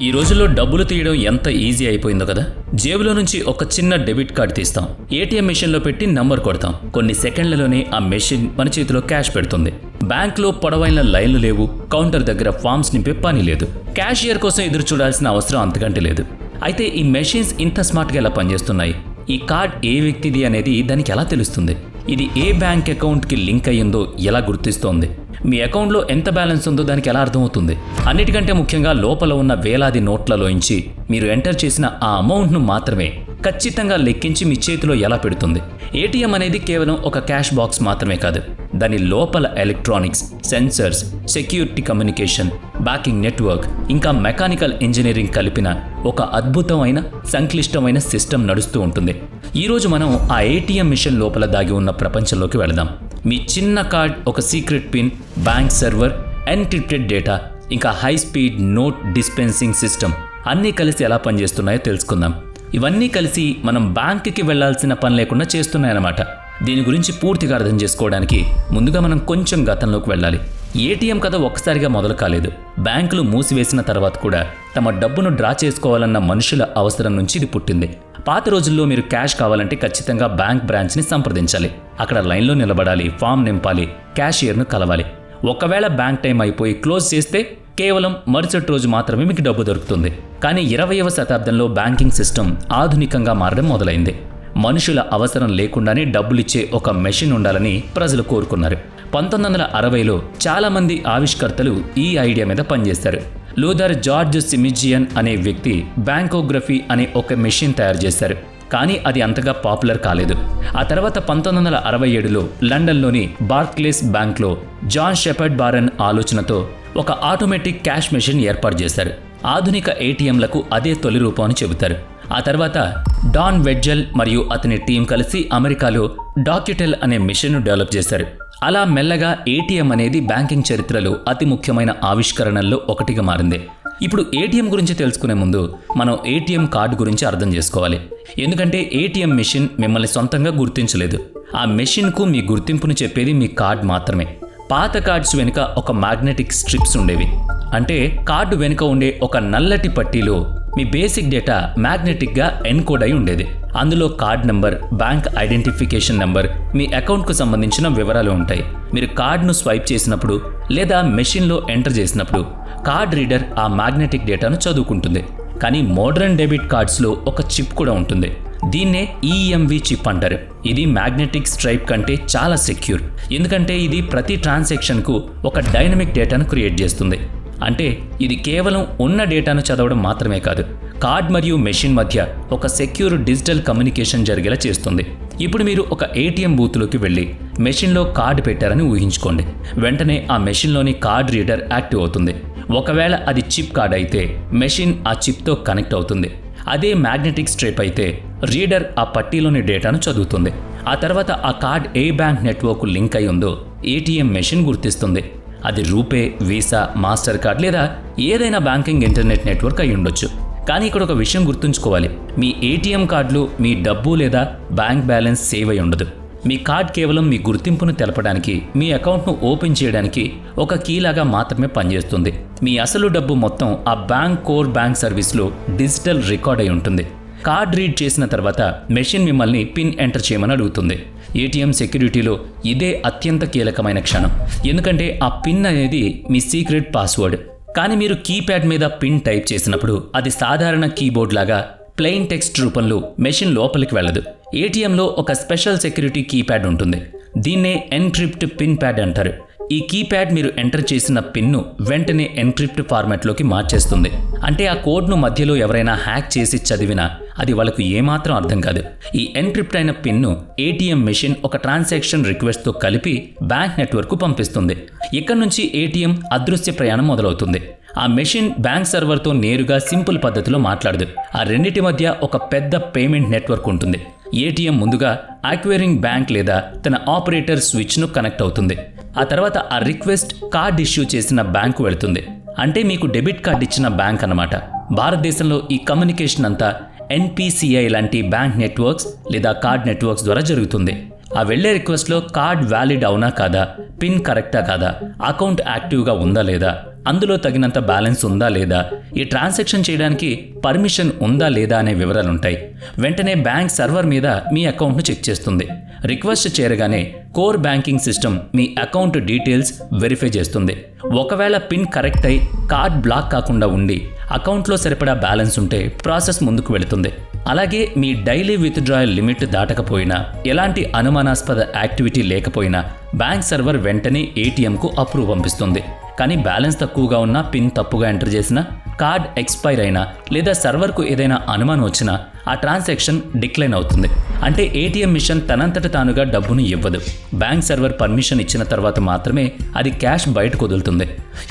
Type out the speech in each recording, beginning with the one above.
ఈ రోజుల్లో డబ్బులు తీయడం ఎంత ఈజీ అయిపోయిందో కదా. జేబులో నుంచి ఒక చిన్న డెబిట్ కార్డ్ తీస్తాం, ఏటీఎం మెషిన్లో పెట్టి నంబర్ కొడతాం, కొన్ని సెకండ్లలోనే ఆ మెషిన్ మన చేతిలో క్యాష్ పెడుతుంది. బ్యాంక్లో పొడవైన లైన్లు లేవు, కౌంటర్ దగ్గర ఫామ్స్ నింపే పని లేదు, క్యాషియర్ కోసం ఎదురు చూడాల్సిన అవసరం అంతకంటే లేదు. అయితే ఈ మెషిన్స్ ఇంత స్మార్ట్గా ఎలా పనిచేస్తున్నాయి? ఈ కార్డ్ ఏ వ్యక్తిది అనేది దానికి ఎలా తెలుస్తుంది? ఇది ఏ బ్యాంక్ అకౌంట్కి లింక్ అయ్యిందో ఎలా గుర్తిస్తోంది? మీ అకౌంట్లో ఎంత బ్యాలెన్స్ ఉందో దానికి ఎలా అర్థమవుతుంది? అన్నిటికంటే ముఖ్యంగా లోపల ఉన్న వేలాది నోట్లలోంచి మీరు ఎంటర్ చేసిన ఆ అమౌంట్ను మాత్రమే ఖచ్చితంగా లెక్కించి మీ చేతిలో ఎలా పెడుతుంది? ఏటీఎం అనేది కేవలం ఒక క్యాష్ బాక్స్ మాత్రమే కాదు, దాని లోపల electronics, sensors, security, communication, backing network, ఇంకా మెకానికల్ ఇంజనీరింగ్ కలిపిన ఒక అద్భుతమైన సంక్లిష్టమైన సిస్టమ్ నడుస్తూ ఉంటుంది. ఈరోజు మనం ఆ ఏటీఎం మిషన్ లోపల దాగి ఉన్న ప్రపంచంలోకి వెళదాం. మీ చిన్న కార్డ్, ఒక secret pin, bank server, encrypted data, ఇంకా high speed note dispensing system అన్నీ కలిసి ఎలా పనిచేస్తున్నాయో తెలుసుకుందాం. ఇవన్నీ కలిసి మనం బ్యాంకుకి వెళ్లాల్సిన పని లేకుండా చేస్తున్నాయన్నమాట. దీని గురించి పూర్తిగా అర్థం చేసుకోవడానికి ముందుగా మనం కొంచెం గతంలోకి వెళ్ళాలి. ఏటీఎం కథ ఒక్కసారిగా మొదలు కాలేదు. బ్యాంకులు మూసివేసిన తర్వాత కూడా తమ డబ్బును డ్రా చేసుకోవాలన్న మనుషుల అవసరం నుంచి ఇది పుట్టింది. పాత రోజుల్లో మీరు క్యాష్ కావాలంటే ఖచ్చితంగా బ్యాంక్ బ్రాంచ్ని సంప్రదించాలి. అక్కడ లైన్లో నిలబడాలి, ఫామ్ నింపాలి, క్యాషియర్ను కలవాలి. ఒకవేళ బ్యాంక్ టైం అయిపోయి క్లోజ్ చేస్తే కేవలం మరుసటి రోజు మాత్రమే మీకు డబ్బు దొరుకుతుంది. కానీ 20వ శతాబ్దంలో బ్యాంకింగ్ సిస్టమ్ ఆధునికంగా మారడం మొదలైంది. మనుషుల అవసరం లేకుండానే డబ్బులిచ్చే ఒక మెషిన్ ఉండాలని ప్రజలు కోరుకున్నారు. 1960లో చాలామంది ఆవిష్కర్తలు ఈ ఐడియా మీద పనిచేశారు. లూథర్ జార్జ్ సిమిజియన్ అనే వ్యక్తి బ్యాంకోగ్రఫీ అనే ఒక మెషిన్ తయారు చేశారు. కానీ అది అంతగా పాపులర్ కాలేదు. ఆ తర్వాత 1967లో లండన్లోని బార్క్లేస్ బ్యాంక్లో జాన్ షెపర్డ్ బారన్ ఆలోచనతో ఒక ఆటోమేటిక్ క్యాష్ మెషిన్ ఏర్పాటు చేశారు. ఆధునిక ఏటీఎంలకు అదే తొలి రూపం అని చెబుతారు. ఆ తర్వాత డాన్ వెడ్జెల్ మరియు అతని టీం కలిసి అమెరికాలో డాక్యుటెల్ అనే మెషిన్ను డెవలప్ చేశారు. అలా మెల్లగా ఏటీఎం అనేది బ్యాంకింగ్ చరిత్రలో అతి ముఖ్యమైన ఆవిష్కరణల్లో ఒకటిగా మారింది. ఇప్పుడు ఏటీఎం గురించి తెలుసుకునే ముందు మనం ఏటీఎం కార్డు గురించి అర్థం చేసుకోవాలి. ఎందుకంటే ఏటీఎం మెషిన్ మిమ్మల్ని సొంతంగా గుర్తించలేదు. ఆ మెషిన్కు మీ గుర్తింపును చెప్పేది మీ కార్డ్ మాత్రమే. పాత కార్డ్స్ వెనుక ఒక మ్యాగ్నెటిక్ స్ట్రిప్స్ ఉండేవి. అంటే కార్డు వెనుక ఉండే ఒక నల్లటి పట్టీలో మీ బేసిక్ డేటా మ్యాగ్నెటిక్గా ఎన్కోడ్ అయి ఉండేది. అందులో card number, bank identification number, మీ అకౌంట్కు సంబంధించిన వివరాలు ఉంటాయి. మీరు కార్డును స్వైప్ చేసినప్పుడు లేదా మెషిన్లో ఎంటర్ చేసినప్పుడు కార్డ్ రీడర్ ఆ మ్యాగ్నెటిక్ డేటాను చదువుకుంటుంది. కానీ మోడర్న్ డెబిట్ కార్డ్స్లో ఒక చిప్ కూడా ఉంటుంది. దీన్నే ఈఎంవి చిప్ అంటారు. ఇది మ్యాగ్నెటిక్ స్ట్రైప్ కంటే చాలా సెక్యూర్. ఎందుకంటే ఇది ప్రతి ట్రాన్సాక్షన్కు ఒక డైనమిక్ డేటాను క్రియేట్ చేస్తుంది. అంటే ఇది కేవలం ఉన్న డేటాను చదవడం మాత్రమే కాదు, కార్డ్ మరియు మెషిన్ మధ్య ఒక సెక్యూర్ డిజిటల్ కమ్యూనికేషన్ జరిగేలా చేస్తుంది. ఇప్పుడు మీరు ఒక ఏటీఎం బూత్లోకి వెళ్ళి మెషిన్లో కార్డు పెట్టారని ఊహించుకోండి. వెంటనే ఆ మెషిన్లోని కార్డ్ రీడర్ యాక్టివ్ అవుతుంది. ఒకవేళ అది చిప్ కార్డ్ అయితే మెషిన్ ఆ చిప్తో కనెక్ట్ అవుతుంది. అదే మ్యాగ్నెటిక్ స్ట్రిప్ అయితే రీడర్ ఆ పట్టీలోని డేటాను చదువుతుంది. ఆ తర్వాత ఆ కార్డ్ ఏ బ్యాంక్ నెట్వర్క్ లింక్ అయి ఉందో ఏటీఎం మెషిన్ గుర్తిస్తుంది. అది రూపే, వీసా, మాస్టర్ కార్డ్ లేదా ఏదైనా బ్యాంకింగ్ ఇంటర్నెట్ నెట్వర్క్ అయి ఉండొచ్చు. కానీ ఇక్కడ ఒక విషయం గుర్తుంచుకోవాలి. మీ ఏటీఎం కార్డులో మీ డబ్బు లేదా బ్యాంక్ బ్యాలెన్స్ సేవ్ అయి ఉండదు. మీ కార్డ్ కేవలం మీ గుర్తింపును తెలపడానికి, మీ అకౌంట్ను ఓపెన్ చేయడానికి ఒక కీలాగా మాత్రమే పనిచేస్తుంది. మీ అసలు డబ్బు మొత్తం ఆ బ్యాంక్ కోర్ బ్యాంక్ సర్వీస్లో డిజిటల్ రికార్డ్ అయి ఉంటుంది. కార్డ్ రీడ్ చేసిన తర్వాత మెషిన్ మిమ్మల్ని పిన్ ఎంటర్ చేయమని అడుగుతుంది. ఏటీఎం సెక్యూరిటీలో ఇదే అత్యంత కీలకమైన క్షణం. ఎందుకంటే ఆ పిన్ అనేది మీ సీక్రెట్ పాస్వర్డ్. కానీ మీరు కీప్యాడ్ మీద పిన్ టైప్ చేసినప్పుడు అది సాధారణ కీబోర్డ్ లాగా ప్లెయిన్ టెక్స్ట్ రూపంలో మెషిన్ లోపలికి వెళ్ళదు. ఏటీఎంలో ఒక స్పెషల్ సెక్యూరిటీ కీప్యాడ్ ఉంటుంది. దీన్నే ఎన్క్రిప్ట్ పిన్ ప్యాడ్ అంటారు. ఈ కీప్యాడ్ మీరు ఎంటర్ చేసిన పిన్ను వెంటనే ఎన్క్రిప్ట్ ఫార్మాట్లోకి మార్చేస్తుంది. అంటే ఆ కోడ్ను మధ్యలో ఎవరైనా హ్యాక్ చేసి చదివినా అది వాళ్ళకు ఏమాత్రం అర్థం కాదు. ఈ ఎన్క్రిప్ట్ అయిన పిన్ను ఏటీఎం మెషిన్ ఒక ట్రాన్సాక్షన్ రిక్వెస్ట్తో కలిపి బ్యాంక్ నెట్వర్క్కు పంపిస్తుంది. ఇక్కడ నుంచి ఏటీఎం అదృశ్య ప్రయాణం మొదలవుతుంది. ఆ మెషిన్ బ్యాంక్ సర్వర్తో నేరుగా సింపుల్ పద్ధతిలో మాట్లాడదు. ఆ రెండిటి మధ్య ఒక పెద్ద పేమెంట్ నెట్వర్క్ ఉంటుంది. ఏటీఎం ముందుగా అక్వైరింగ్ బ్యాంక్ లేదా తన ఆపరేటర్ స్విచ్ను కనెక్ట్ అవుతుంది. ఆ తర్వాత ఆ రిక్వెస్ట్ కార్డ్ ఇష్యూ చేసిన బ్యాంకు వెళుతుంది. అంటే మీకు డెబిట్ కార్డ్ ఇచ్చిన బ్యాంక్ అన్నమాట. భారతదేశంలో ఈ కమ్యూనికేషన్ అంతా ఎన్పిసిఐ లాంటి బ్యాంక్ నెట్వర్క్స్ లేదా కార్డ్ నెట్వర్క్స్ ద్వారా జరుగుతుంది. ఆ వెళ్ళే రిక్వెస్ట్లో కార్డ్ వ్యాలిడ్ అవునా కాదా, పిన్ కరెక్టా కాదా, అకౌంట్ యాక్టివ్గా ఉందా లేదా, అందులో తగినంత బ్యాలెన్స్ ఉందా లేదా, ఈ ట్రాన్సాక్షన్ చేయడానికి పర్మిషన్ ఉందా లేదా అనే వివరాలు ఉంటాయి. వెంటనే బ్యాంక్ సర్వర్ మీద మీ అకౌంట్ను చెక్ చేస్తుంది. రిక్వెస్ట్ చేరగానే కోర్ బ్యాంకింగ్ సిస్టమ్ మీ అకౌంట్ డీటెయిల్స్ వెరిఫై చేస్తుంది. ఒకవేళ పిన్ కరెక్ట్ అయి కార్డ్ బ్లాక్ కాకుండా ఉండి అకౌంట్లో సరిపడా బ్యాలెన్స్ ఉంటే ప్రాసెస్ ముందుకు వెళుతుంది. అలాగే మీ డైలీ విత్డ్రాయల్ లిమిట్ దాటకపోయినా, ఎలాంటి అనుమానాస్పద యాక్టివిటీ లేకపోయినా బ్యాంక్ సర్వర్ వెంటనే ఏటీఎంకు అప్రూవ్ పంపిస్తుంది. కానీ బ్యాలెన్స్ తక్కువగా ఉన్నా, పిన్ తప్పుగా ఎంటర్ చేసినా, కార్డ్ ఎక్స్పైర్ అయినా లేదా సర్వర్కు ఏదైనా అనుమానం వచ్చినా ఆ ట్రాన్సాక్షన్ డిక్లైన్ అవుతుంది. అంటే ఏటీఎం మిషన్ తనంతట తానుగా డబ్బును ఇవ్వదు. బ్యాంక్ సర్వర్ పర్మిషన్ ఇచ్చిన తర్వాత మాత్రమే అది క్యాష్ బయటకు వదులుతుంది.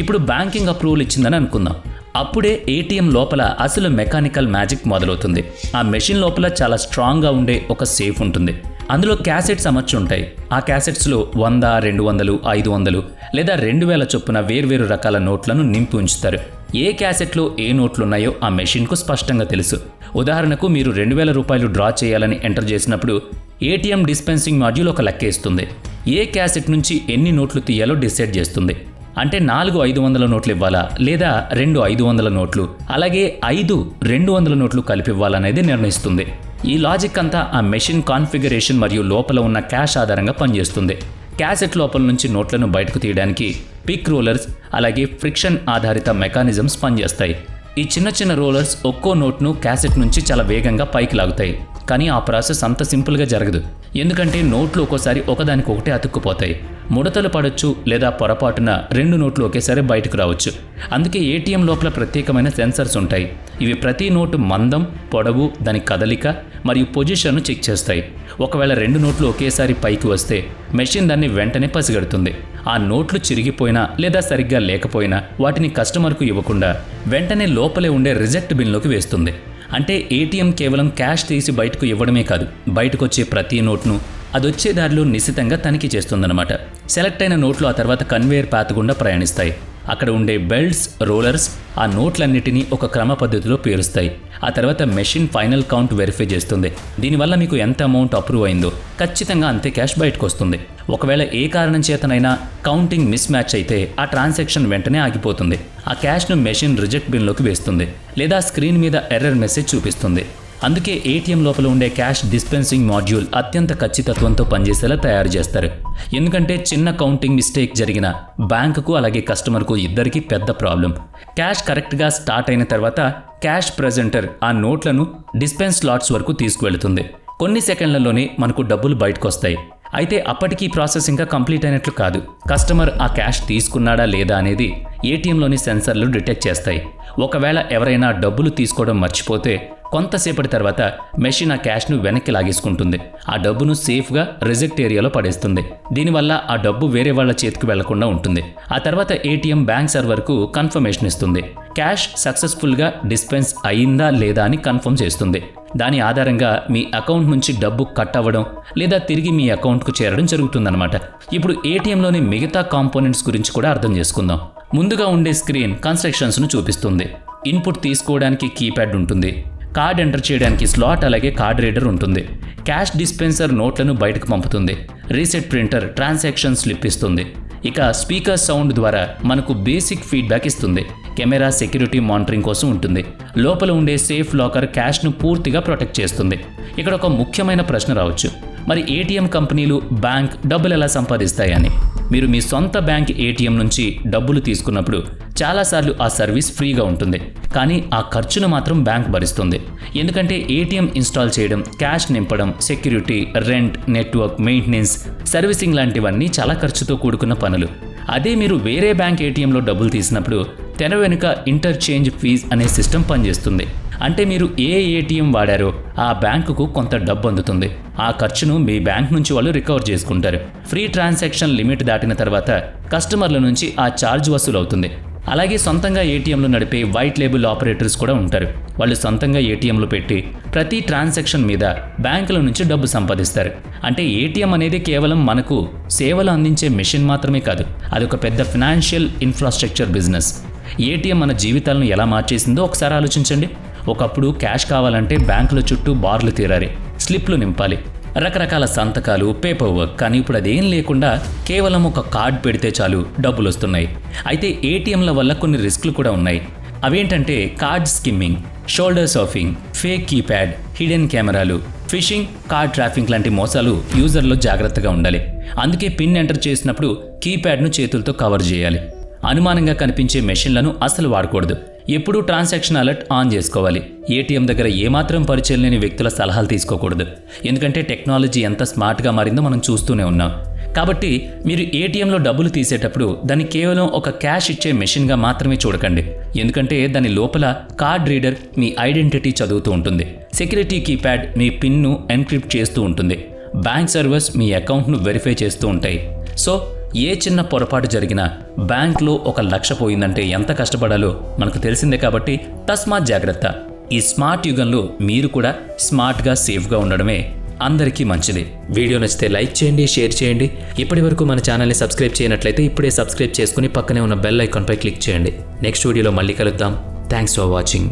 ఇప్పుడు బ్యాంకింగ్ అప్రూవల్ ఇచ్చిందని అనుకుందాం. అప్పుడే ఏటీఎం లోపల అసలు మెకానికల్ మ్యాజిక్ మొదలవుతుంది. ఆ మెషిన్ లోపల చాలా స్ట్రాంగ్గా ఉండే ఒక సేఫ్ ఉంటుంది. అందులో క్యాసెట్స్ అమర్చి ఉంటాయి. ఆ క్యాసెట్స్లో 100, 200, 500 లేదా 2000 చొప్పున వేర్వేరు రకాల నోట్లను నింపి ఉంచుతారు. ఏ క్యాసెట్లో ఏ నోట్లున్నాయో ఆ మెషిన్కు స్పష్టంగా తెలుసు. ఉదాహరణకు మీరు 2000 రూపాయలు డ్రా చేయాలని ఎంటర్ చేసినప్పుడు ఏటీఎం డిస్పెన్సింగ్ మాడ్యూల్ ఒక లెక్క ఇస్తుంది. ఏ క్యాసెట్ నుంచి ఎన్ని నోట్లు తీయాలో డిసైడ్ చేస్తుంది. అంటే 4 500 నోట్లు ఇవ్వాలా లేదా 2 500 నోట్లు, అలాగే 5 200 నోట్లు కలిపివ్వాలనేది నిర్ణయిస్తుంది. ఈ లాజిక్ అంతా ఆ మెషిన్ కాన్ఫిగరేషన్ మరియు లోపల ఉన్న క్యాష్ ఆధారంగా పనిచేస్తుంది. క్యాసెట్ లోపల నుంచి నోట్లను బయటకు తీయడానికి పిక్ రోలర్స్, అలాగే ఫ్రిక్షన్ ఆధారిత మెకానిజమ్స్ పనిచేస్తాయి. ఈ చిన్న చిన్న రోలర్స్ ఒక్కో నోట్ను క్యాసెట్ నుంచి చాలా వేగంగా పైకి లాగుతాయి. కానీ ఆ ప్రాసెస్ అంత సింపుల్గా జరగదు. ఎందుకంటే నోట్లు ఒక్కోసారి ఒకదానికొకటి అతుక్కుపోతాయి, ముడతలు పడవచ్చు లేదా పొరపాటున 2 నోట్లు ఒకేసారి బయటకు రావచ్చు. అందుకే ఏటీఎం లోపల ప్రత్యేకమైన సెన్సర్స్ ఉంటాయి. ఇవి ప్రతి నోటు మందం, పొడవు, దాని కదలిక మరియు పొజిషన్ను చెక్ చేస్తాయి. ఒకవేళ 2 నోట్లు ఒకేసారి పైకి వస్తే మెషిన్ దాన్ని వెంటనే పసిగడుతుంది. ఆ నోట్లు చిరిగిపోయినా లేదా సరిగ్గా లేకపోయినా వాటిని కస్టమర్కు ఇవ్వకుండా వెంటనే లోపలే ఉండే రిజెక్ట్ బిన్లోకి వేస్తుంది. అంటే ఏటీఎం కేవలం క్యాష్ తీసి బయటకు ఇవ్వడమే కాదు, బయటకు వచ్చే ప్రతి నోట్ను అదొచ్చే దారిలో నిశితంగా తనిఖీ చేస్తుందన్నమాట. సెలెక్ట్ అయిన నోట్లు ఆ తర్వాత కన్వేయర్ పాత్ గుండా ప్రయాణిస్తాయి. అక్కడ ఉండే బెల్ట్స్, రోలర్స్ ఆ నోట్లన్నిటినీ ఒక క్రమ పద్ధతిలో పేరుస్తాయి. ఆ తర్వాత మెషిన్ ఫైనల్ కౌంట్ వెరిఫై చేస్తుంది. దీనివల్ల మీకు ఎంత అమౌంట్ అప్రూవ్ అయిందో ఖచ్చితంగా అంతే క్యాష్ బయటకు వస్తుంది. ఒకవేళ ఏ కారణం చేతనైనా కౌంటింగ్ మిస్ మ్యాచ్ అయితే ఆ ట్రాన్సాక్షన్ వెంటనే ఆగిపోతుంది. ఆ క్యాష్ను మెషిన్ రిజెక్ట్ బిన్లోకి వేస్తుంది లేదా స్క్రీన్ మీద ఎర్రర్ మెసేజ్ చూపిస్తుంది. అందుకే ఏటీఎం లోపల ఉండే క్యాష్ డిస్పెన్సింగ్ మాడ్యూల్ అత్యంత ఖచ్చితత్వంతో పనిచేసేలా తయారు చేస్తారు. ఎందుకంటే చిన్న కౌంటింగ్ మిస్టేక్ జరిగిన బ్యాంకుకు అలాగే కస్టమర్కు ఇద్దరికీ పెద్ద ప్రాబ్లం. క్యాష్ కరెక్ట్గా స్టార్ట్ అయిన తర్వాత క్యాష్ ప్రెజెంటర్ ఆ నోట్లను డిస్పెన్స్ స్లాట్స్ వరకు తీసుకువెళుతుంది. కొన్ని సెకండ్లలోనే మనకు డబ్బులు బయటకు వస్తాయి. అయితే అప్పటికీ ప్రాసెస్ ఇంకా కంప్లీట్ అయినట్లు కాదు. కస్టమర్ ఆ క్యాష్ తీసుకున్నాడా లేదా అనేది ఏటీఎంలోని సెన్సర్లు డిటెక్ట్ చేస్తాయి. ఒకవేళ ఎవరైనా డబ్బులు తీసుకోవడం మర్చిపోతే కొంతసేపటి తర్వాత మెషిన్ ఆ క్యాష్ను వెనక్కి లాగేసుకుంటుంది. ఆ డబ్బును సేఫ్గా రిజెక్ట్ ఏరియాలో పడేస్తుంది. దీనివల్ల ఆ డబ్బు వేరే వాళ్ళ చేతికి వెళ్లకుండా ఉంటుంది. ఆ తర్వాత ఏటీఎం బ్యాంక్ సర్వర్కు కన్ఫర్మేషన్ ఇస్తుంది. క్యాష్ సక్సెస్ఫుల్గా డిస్పెన్స్ అయిందా లేదా అని కన్ఫర్మ్ చేస్తుంది. దాని ఆధారంగా మీ అకౌంట్ నుంచి డబ్బు కట్ అవ్వడం లేదా తిరిగి మీ అకౌంట్కు చేరడం జరుగుతుందన్నమాట. ఇప్పుడు ఏటీఎంలోని మిగతా కాంపోనెంట్స్ గురించి కూడా అర్థం చేసుకుందాం. ముందుగా ఉండే స్క్రీన్ కన్స్ట్రక్షన్స్ను చూపిస్తుంది. ఇన్పుట్ తీసుకోవడానికి కీప్యాడ్ ఉంటుంది. కార్డ్ ఎంటర్ చేయడానికి స్లాట్ అలాగే కార్డ్ రీడర్ ఉంటుంది. క్యాష్ డిస్పెన్సర్ నోట్లను బయటకు పంపుతుంది. రీసెట్ ప్రింటర్ ట్రాన్సాక్షన్ స్లిప్ ఇస్తుంది. ఇక స్పీకర్ సౌండ్ ద్వారా మనకు బేసిక్ ఫీడ్బ్యాక్ ఇస్తుంది. కెమెరా సెక్యూరిటీ మానిటరింగ్ కోసం ఉంటుంది. లోపల ఉండే సేఫ్ లాకర్ క్యాష్ను పూర్తిగా ప్రొటెక్ట్ చేస్తుంది. ఇక్కడ ఒక ముఖ్యమైన ప్రశ్న రావచ్చు, మరి ఏటీఎం కంపెనీలు బ్యాంక్ డబ్బులు ఎలా సంపాదిస్తాయని. మీరు మీ సొంత బ్యాంక్ ఏటీఎం నుంచి డబ్బులు తీసుకున్నప్పుడు చాలాసార్లు ఆ సర్వీస్ ఫ్రీగా ఉంటుంది, కానీ ఆ ఖర్చును మాత్రం బ్యాంక్ భరిస్తుంది. ఎందుకంటే ఏటీఎం ఇన్స్టాల్ చేయడం, క్యాష్ నింపడం, security, rent, network, maintenance, servicing లాంటివన్నీ చాలా ఖర్చుతో కూడుకున్న పనులు. అదే మీరు వేరే బ్యాంక్ ఏటీఎంలో డబ్బులు తీసినప్పుడు తెర వెనుక ఇంటర్చేంజ్ ఫీజ్ అనే సిస్టమ్ పనిచేస్తుంది. అంటే మీరు ఏ ఏటీఎం వాడారో ఆ బ్యాంకుకు కొంత డబ్బు అందుతుంది. ఆ ఖర్చును మీ బ్యాంక్ నుంచి వాళ్ళు రికవర్ చేసుకుంటారు. ఫ్రీ ట్రాన్సాక్షన్ లిమిట్ దాటిన తర్వాత కస్టమర్ల నుంచి ఆ ఛార్జ్ వసూలు అవుతుంది. అలాగే సొంతంగా ఏటీఎంలు నడిపే వైట్ లేబుల్ ఆపరేటర్స్ కూడా ఉంటారు. వాళ్ళు సొంతంగా ఏటీఎంలు పెట్టి ప్రతి ట్రాన్సాక్షన్ మీద బ్యాంకుల నుంచి డబ్బు సంపాదిస్తారు. అంటే ఏటీఎం అనేది కేవలం మనకు సేవలు అందించే మెషిన్ మాత్రమే కాదు, అదొక పెద్ద ఫినాన్షియల్ ఇన్ఫ్రాస్ట్రక్చర్ బిజినెస్. ఏటీఎం మన జీవితాలను ఎలా మార్చేసిందో ఒకసారి ఆలోచించండి. ఒకప్పుడు క్యాష్ కావాలంటే బ్యాంకుల చుట్టూ బార్లు తీరాలి, స్లిప్లు నింపాలి, రకరకాల సంతకాలు, పేపర్ వర్క్. కానీ ఇప్పుడు అదేం లేకుండా కేవలం ఒక కార్డ్ పెడితే చాలు డబ్బులు వస్తున్నాయి. అయితే ఏటీఎంల వల్ల కొన్ని రిస్క్లు కూడా ఉన్నాయి. అవేంటంటే card skimming, shoulder surfing, fake keypad, hidden కెమెరాలు, ఫిషింగ్, కార్డ్ ట్రాఫింగ్ లాంటి మోసాలు యూజర్లో జాగ్రత్తగా ఉండాలి. అందుకే పిన్ ఎంటర్ చేసినప్పుడు కీప్యాడ్ను చేతులతో కవర్ చేయాలి. అనుమానంగా కనిపించే మెషిన్లను అసలు వాడకూడదు. ఎప్పుడూ ట్రాన్సాక్షన్ అలర్ట్ ఆన్ చేసుకోవాలి. ఏటీఎం దగ్గర ఏమాత్రం పరిచయం లేని వ్యక్తుల సలహాలు తీసుకోకూడదు. ఎందుకంటే టెక్నాలజీ ఎంత స్మార్ట్గా మారిందో మనం చూస్తూనే ఉన్నాం. కాబట్టి మీరు ఏటీఎంలో డబ్బులు తీసేటప్పుడు దాన్ని కేవలం ఒక క్యాష్ ఇచ్చే మెషిన్గా మాత్రమే చూడకండి. ఎందుకంటే దాని లోపల కార్డ్ రీడర్ మీ ఐడెంటిటీ చదువుతూ ఉంటుంది. సెక్యూరిటీ కీప్యాడ్ మీ పిన్ను ఎన్క్రిప్ట్ చేస్తూ ఉంటుంది. బ్యాంక్ సర్వర్స్ మీ అకౌంట్ను వెరిఫై చేస్తూ ఉంటాయి. సో ఏ చిన్న పొరపాటు జరిగినా బ్యాంక్లో 1 లక్ష పోయిందంటే ఎంత కష్టపడాలో మనకు తెలిసిందే. కాబట్టి తస్మాత్ జాగ్రత్త. ఈ స్మార్ట్ యుగంలో మీరు కూడా స్మార్ట్గా, సేఫ్గా ఉండడమే అందరికీ మంచిది. వీడియో నచ్చితే లైక్ చేయండి, షేర్ చేయండి. ఇప్పటివరకు మన ఛానల్ని సబ్స్క్రైబ్ చేయనట్లయితే ఇప్పుడే సబ్స్క్రైబ్ చేసుకుని పక్కనే ఉన్న బెల్ ఐకాన్పై క్లిక్ చేయండి. నెక్స్ట్ వీడియోలో మళ్ళీ కలుద్దాం. Thanks for watching.